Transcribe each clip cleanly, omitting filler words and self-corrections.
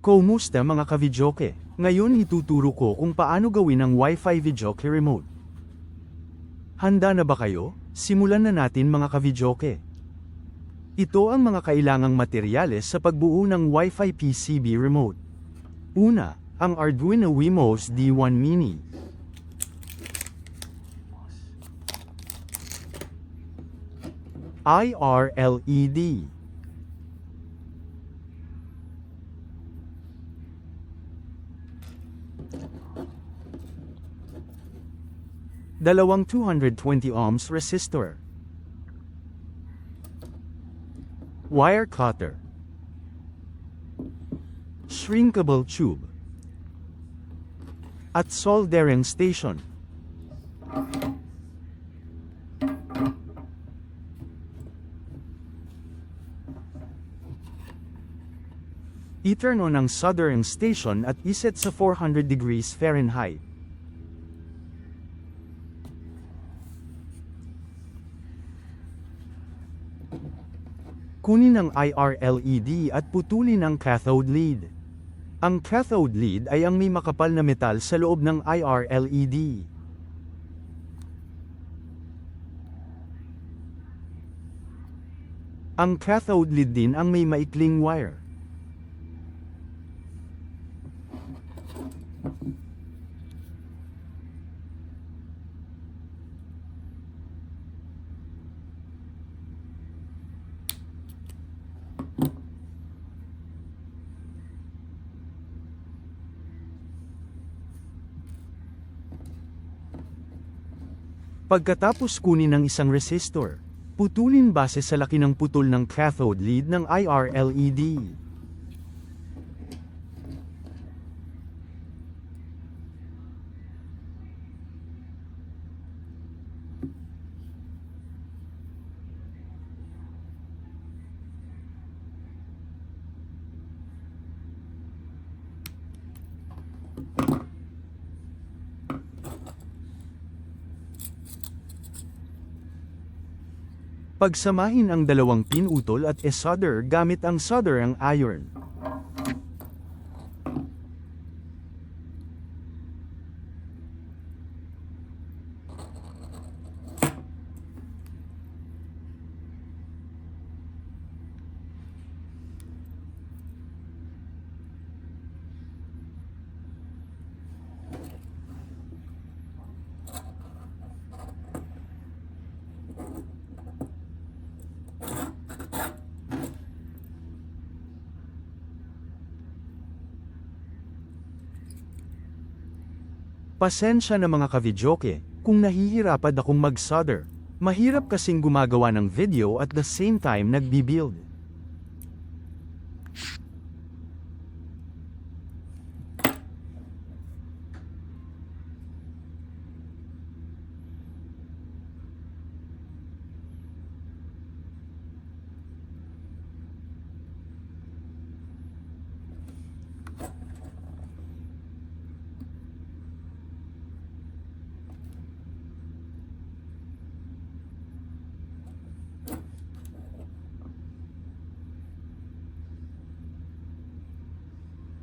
Kumusta mga ka-videoke? Ngayon ituturo ko kung paano gawin ang Wi-Fi videoke remote. Handa na ba kayo? Simulan na natin mga ka-videoke. Ito ang mga kailangang materyales sa pagbuo ng Wi-Fi PCB remote. Una, ang Arduino Wemos D1 Mini. IR LED. Dalawang 220 ohms resistor. Wire cutter. Shrinkable tube. At soldering station. I-turn on ang soldering station at iset sa 400 degrees Fahrenheit. Kunin ang IR LED at putulin ang cathode lead. Ang cathode lead ay ang may makapal na metal sa loob ng IR LED. Ang cathode lead din ang may maikling wire. Pagkatapos kunin ang isang resistor, putulin base sa laki ng putol ng cathode lead ng IR LED. Pagsamahin ang dalawang pin-utol at e-solder gamit ang soldering iron. Pasensya na mga ka-videoke, kung nahihirapan akong mag-solder. Mahirap kasing gumagawa ng video at the same time nagbi-build.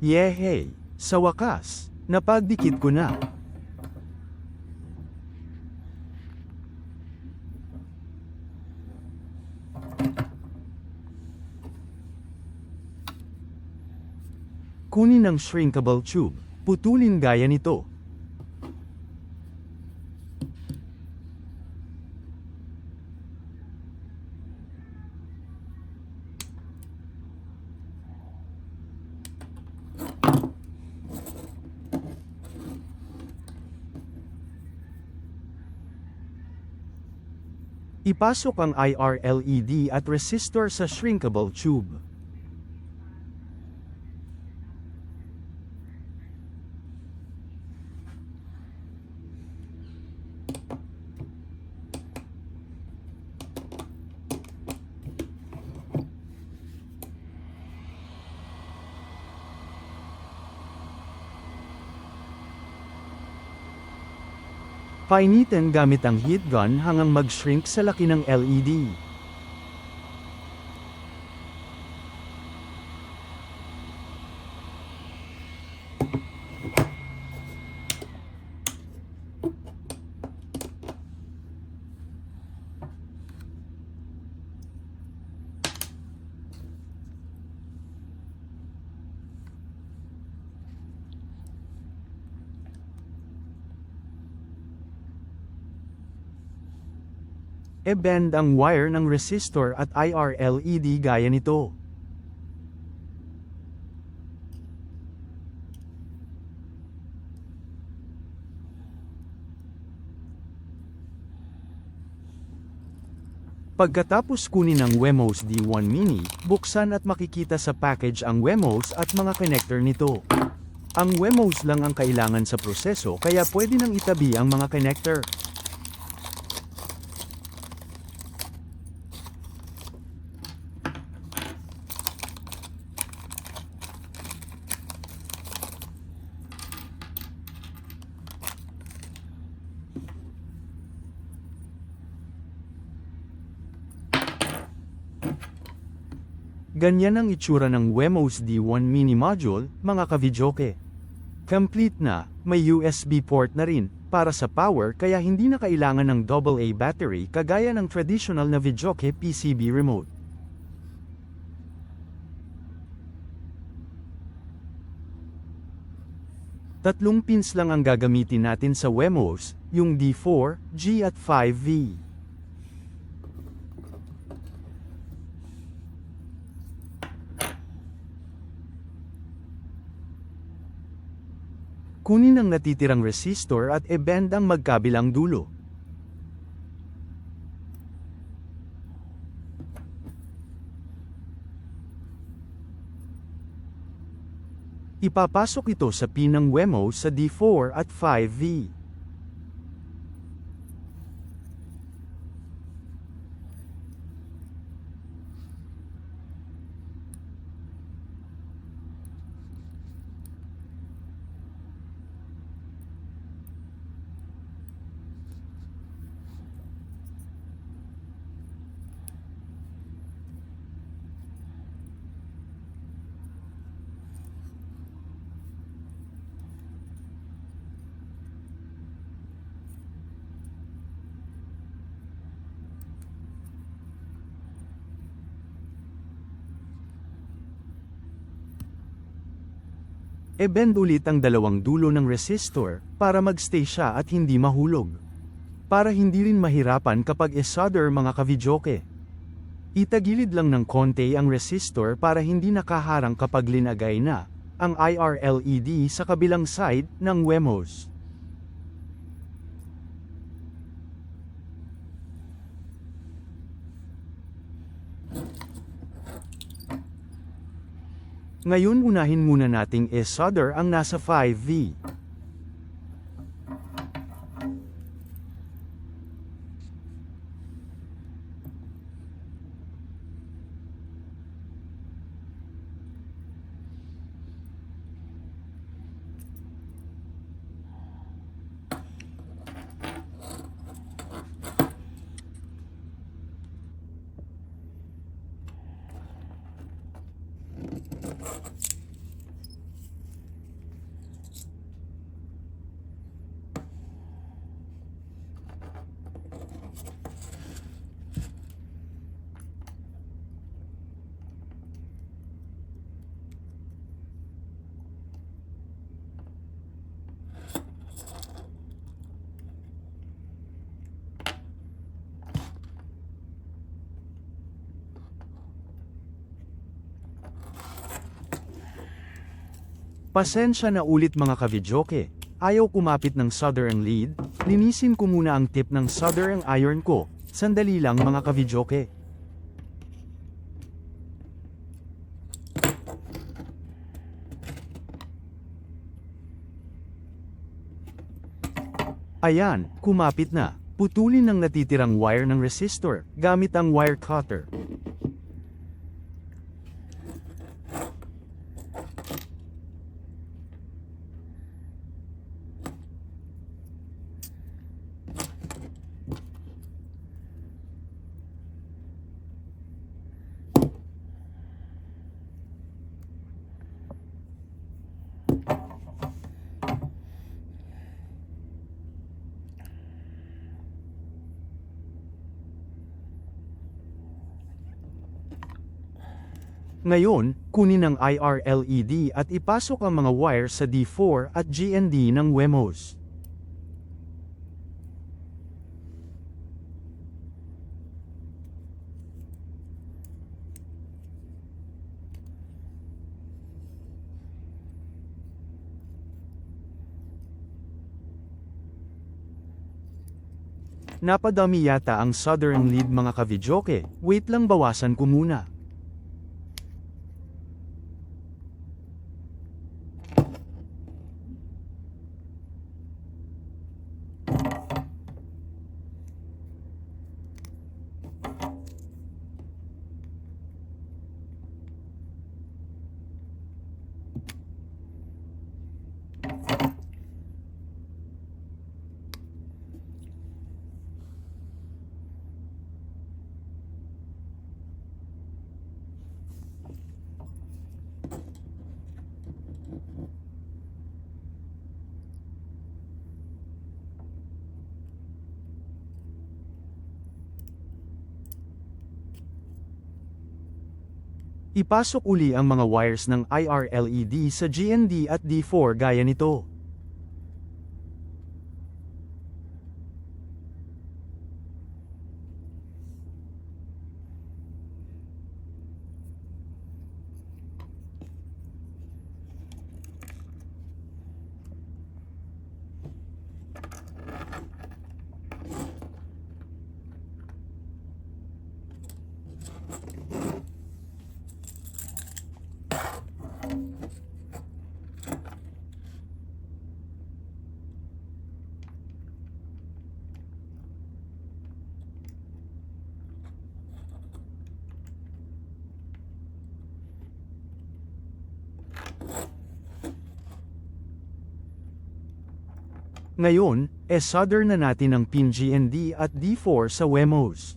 Yehey! Sa wakas, napagdikit ko na. Kunin ang shrinkable tube, putulin gaya nito. Ipasok ang IR LED at resistor sa shrinkable tube. Painitin gamit ang heat gun hanggang mag-shrink sa laki ng LED. E-bend ang wire ng resistor at IR LED gaya nito. Pagkatapos kunin ang Wemos D1 Mini, buksan at makikita sa package ang Wemos at mga connector nito. Ang Wemos lang ang kailangan sa proseso kaya pwede nang itabi ang mga connector. Ganyan ang itsura ng Wemos D1 Mini Module, mga kavidyoke. Complete na, may USB port na rin, para sa power kaya hindi na kailangan ng AA battery kagaya ng traditional na videoke PCB remote. Tatlong pins lang ang gagamitin natin sa Wemos, yung D4, G at 5V. Kunin ang natitirang resistor at e-bend ang magkabilang dulo. Ipapasok ito sa pin ng Wemos sa D4 at 5V. E-bend ulit ang dalawang dulo ng resistor para magstay siya at hindi mahulog. Para hindi rin mahirapan kapag e-solder mga kavidyoke. Itagilid lang ng konti ang resistor para hindi nakaharang kapag linagay na ang IR LED sa kabilang side ng Wemos. Ngayon unahin muna nating e-solder ang nasa 5V. Pasensya na ulit mga kavidyoke, ayaw kumapit ng soldering lead, linisin ko muna ang tip ng soldering iron ko, sandali lang mga kavidyoke. Ayan, kumapit na, putulin ang natitirang wire ng resistor, gamit ang wire cutter. Ngayon, kunin ang IR LED at ipasok ang mga wire sa D4 at GND ng Wemos. Napadami yata ang southern lead mga ka-videoke, wait lang bawasan ko muna. Ipasok uli ang mga wires ng IR LED sa GND at D4 gaya nito. Ngayon, solder na natin ang pin GND at D4 sa WEMOS.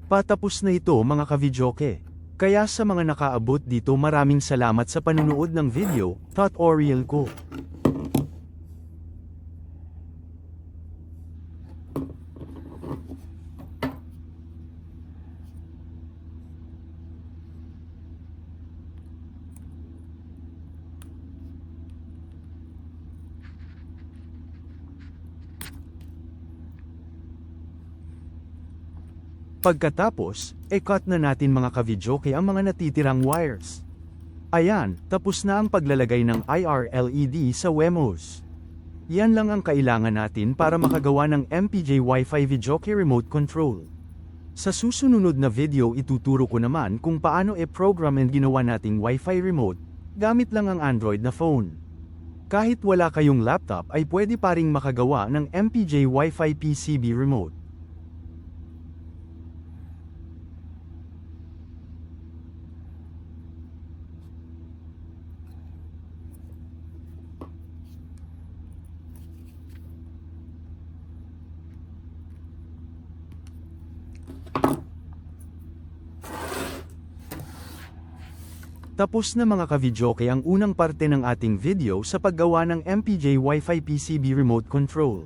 Patapos na ito mga ka-videoke. Kaya sa mga nakaabot dito maraming salamat sa panunood ng video, tutorial ko. Pagkatapos, cut na natin mga ka-videoke ang mga natitirang wires. Ayan, tapos na ang paglalagay ng IR LED sa WEMOS. Yan lang ang kailangan natin para makagawa ng MPJ Wi-Fi videoke remote control. Sa susunod na video ituturo ko naman kung paano i-program and ginawa nating Wi-Fi remote, gamit lang ang Android na phone. Kahit wala kayong laptop ay pwede pa ring makagawa ng MPJ Wi-Fi PCB remote. Tapos na mga ka-videoke ang unang parte ng ating video sa paggawa ng MPJ Wi-Fi PCB remote control.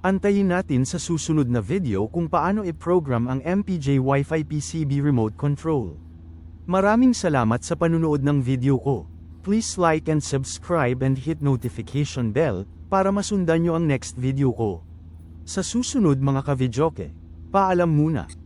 Antayin natin sa susunod na video kung paano i-program ang MPJ Wi-Fi PCB remote control. Maraming salamat sa panunood ng video ko. Please like and subscribe and hit notification bell para masundan nyo ang next video ko. Sa susunod mga ka-videoke, paalam muna.